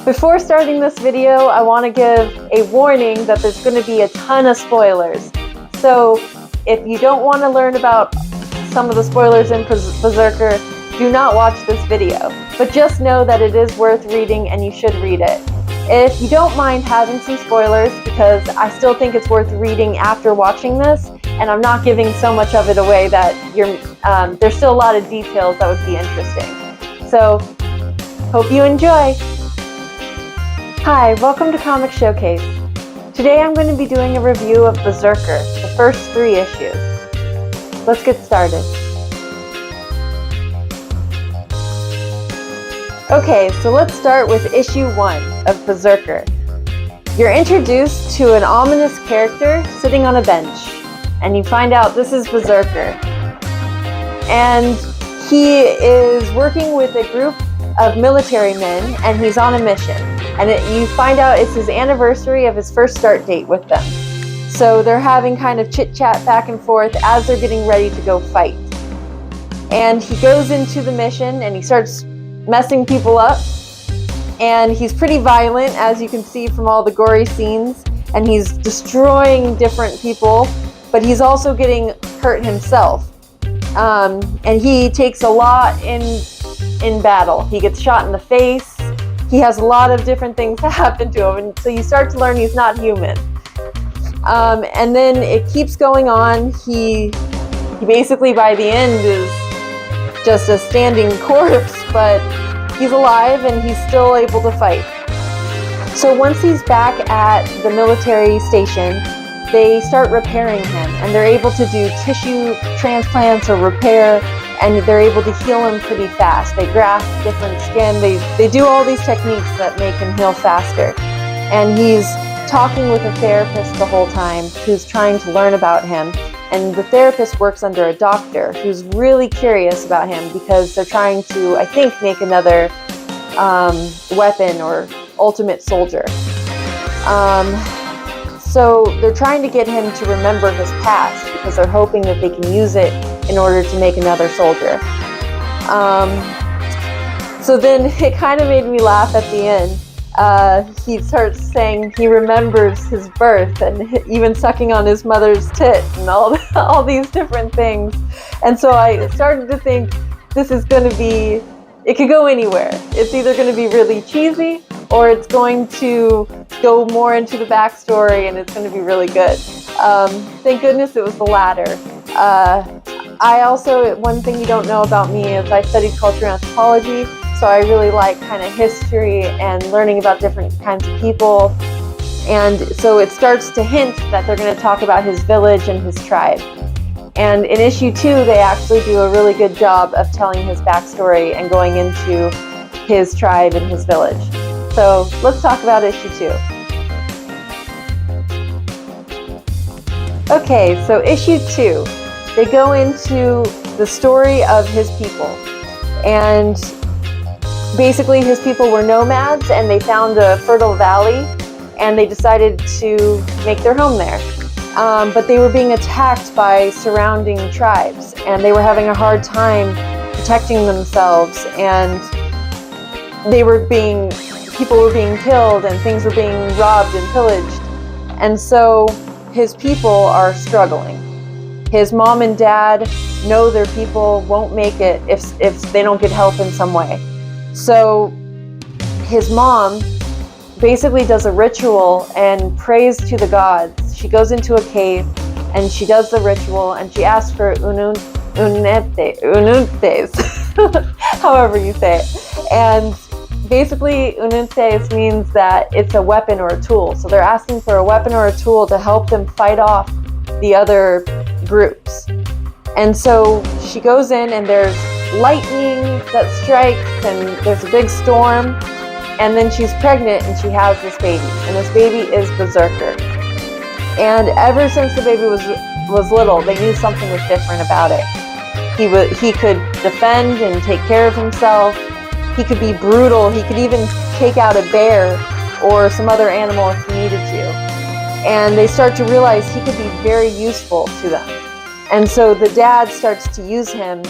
Before starting this video, I want to give a warning that there's going to be a ton of spoilers. So if you don't want to learn about some of the spoilers in Berserker, do not watch this video. But just know that it is worth reading and you should read it. If you don't mind having some spoilers, because I still think it's worth reading after watching this, and I'm not giving so much of it away that there's still a lot of details that would be interesting. So, hope you enjoy! Hi, welcome to Comic Showcase. Today I'm going to be doing a review of Berserker, the first 3 issues. Let's get started. Okay, so let's start with issue 1 of Berserker. You're introduced to an ominous character sitting on a bench, and you find out this is Berserker. And he is working with a group of military men, and he's on a mission. And you find out it's his anniversary of his first start date with them. So they're having kind of chit-chat back and forth as they're getting ready to go fight. And he goes into the mission and he starts messing people up, and he's pretty violent, as you can see from all the gory scenes, and he's destroying different people, but he's also getting hurt himself. And he takes a lot in battle. He gets shot in the face. He has a lot of different things that happen to him, and so you start to learn he's not human. And then it keeps going on. He basically by the end is just a standing corpse, but he's alive and he's still able to fight. So once he's back at the military station, they start repairing him, and they're able to do tissue transplants or repair, and they're able to heal him pretty fast. They graft different skin, they do all these techniques that make him heal faster. And he's talking with a therapist the whole time who's trying to learn about him. And the therapist works under a doctor who's really curious about him because they're trying to, I think, make another weapon or ultimate soldier. So they're trying to get him to remember his past because they're hoping that they can use it in order to make another soldier. So then it kind of made me laugh at the end. He starts saying he remembers his birth and even sucking on his mother's tit and all these different things. And so I started to think this is going to be, it could go anywhere. It's either going to be really cheesy or it's going to go more into the backstory and it's going to be really good. Thank goodness it was the latter. I also, one thing you don't know about me is I studied culture and anthropology. So I really like kind of history and learning about different kinds of people. And so it starts to hint that they're going to talk about his village and his tribe. And in issue 2, they actually do a really good job of telling his backstory and going into his tribe and his village. So let's talk about issue 2. Okay, so issue 2, they go into the story of his people. And basically, his people were nomads, and they found a fertile valley, and they decided to make their home there. But they were being attacked by surrounding tribes, and they were having a hard time protecting themselves, and people were being killed, and things were being robbed and pillaged. And so his people are struggling. His mom and dad know their people won't make it if they don't get help in some way. So his mom basically does a ritual and prays to the gods. She goes into a cave and she does the ritual and she asks for ununtes, however you say it. And basically ununtes means that it's a weapon or a tool. So they're asking for a weapon or a tool to help them fight off the other groups. And so she goes in and there's lightning that strikes and there's a big storm, and then she's pregnant and she has this baby, and this baby is Berserker. And ever since the baby was little, they knew something was different about it. He could defend and take care of himself. He could be brutal. He could even take out a bear or some other animal if he needed to. And they start to realize he could be very useful to them. And so the dad starts to use him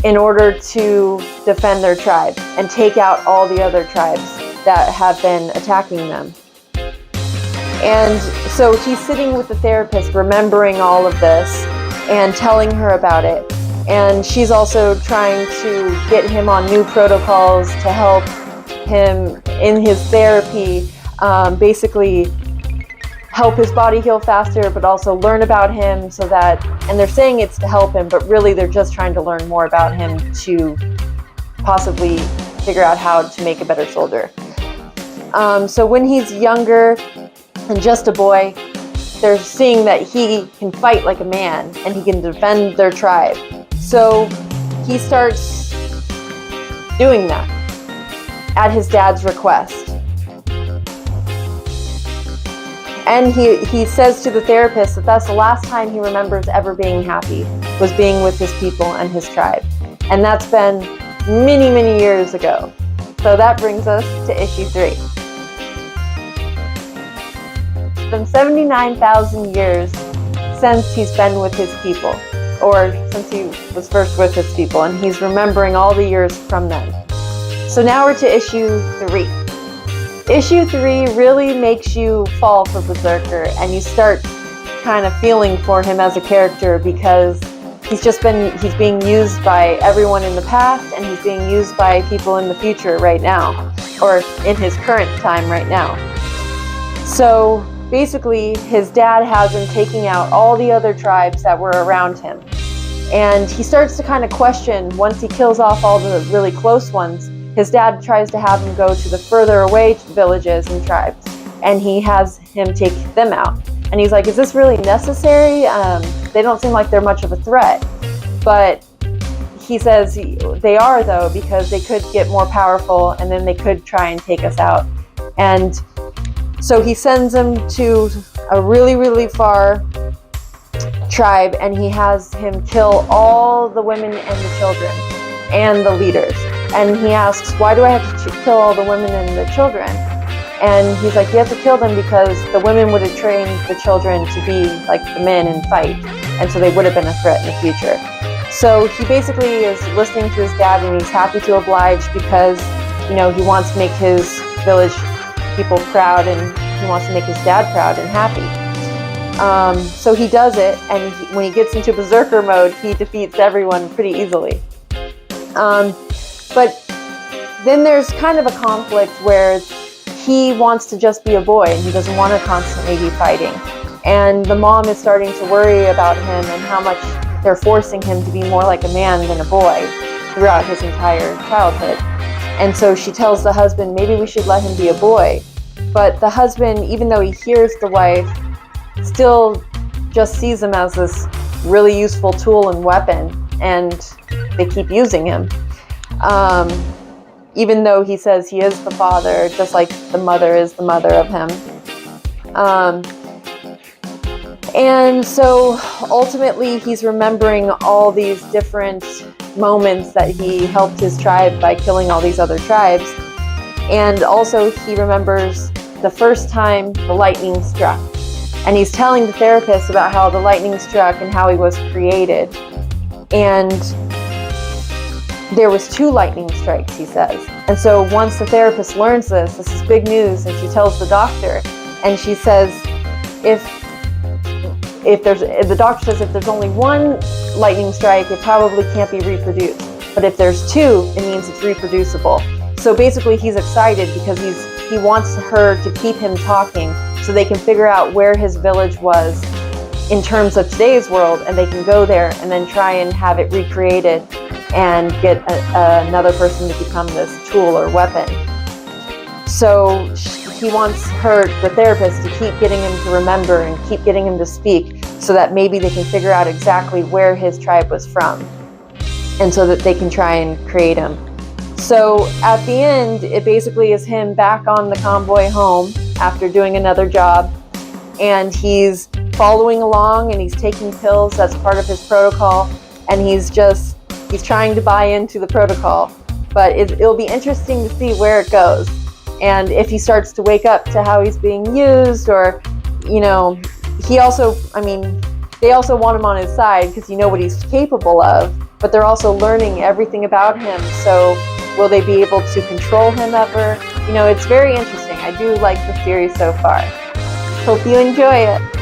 in order to defend their tribe and take out all the other tribes. that have been attacking them. And so he's sitting with the therapist, remembering all of this and telling her about it. And she's also trying to get him on new protocols to help him in his therapy, basically help his body heal faster, but also learn about him so that, and they're saying it's to help him, but really they're just trying to learn more about him to possibly figure out how to make a better soldier. So when he's younger and just a boy, they're seeing that he can fight like a man and he can defend their tribe. So he starts doing that at his dad's request. And he says to the therapist that that's the last time he remembers ever being happy, was being with his people and his tribe. And that's been many, many years ago. So that brings us to issue 3. It's been 79,000 years since he's been with his people, or since he was first with his people, and he's remembering all the years from then. So now we're to issue 3. Issue 3 really makes you fall for Berserker, and you start kind of feeling for him as a character, because he's being used by everyone in the past, and he's being used by people in the future right now, or in his current time right now. So basically his dad has him taking out all the other tribes that were around him, and he starts to kind of question, once he kills off all the really close ones, his dad tries to have him go to the further away villages and tribes, and he has him take them out. And he's like, is this really necessary? They don't seem like they're much of a threat. But he says they are, though, because they could get more powerful and then they could try and take us out. And so he sends them to a really, really far tribe, and he has him kill all the women and the children and the leaders. And he asks, why do I have to kill all the women and the children? And he's like, you have to kill them because the women would have trained the children to be like the men and fight. And so they would have been a threat in the future. So he basically is listening to his dad, and he's happy to oblige because, you know, he wants to make his village people proud, and he wants to make his dad proud and happy. So he does it, and when he gets into Berserker mode, he defeats everyone pretty easily. But then there's kind of a conflict where he wants to just be a boy and he doesn't want to constantly be fighting. And the mom is starting to worry about him and how much they're forcing him to be more like a man than a boy throughout his entire childhood. And so she tells the husband, maybe we should let him be a boy. But the husband, even though he hears the wife, still just sees him as this really useful tool and weapon, and they keep using him. Even though he says he is the father, just like the mother is the mother of him. And so ultimately he's remembering all these different moments that he helped his tribe by killing all these other tribes. And also he remembers the first time the lightning struck. And he's telling the therapist about how the lightning struck and how he was created. And there was 2 lightning strikes, he says. And so once the therapist learns this is big news, and she tells the doctor, and she says, the doctor says if there's only 1 lightning strike, it probably can't be reproduced. But if there's 2, it means it's reproducible. So basically he's excited because he wants her to keep him talking so they can figure out where his village was in terms of today's world, and they can go there and then try and have it recreated and get another person to become this tool or weapon. So he wants her, the therapist, to keep getting him to remember and keep getting him to speak so that maybe they can figure out exactly where his tribe was from, and so that they can try and create him. So at the end, it basically is him back on the convoy home after doing another job, and he's following along and he's taking pills. That's part of his protocol, and he's trying to buy into the protocol. But it'll be interesting to see where it goes, and if he starts to wake up to how he's being used, or, you know, they also want him on his side because you know what he's capable of, but they're also learning everything about him. So will they be able to control him ever? You know, it's very interesting. I do like the series so far. Hope you enjoy it.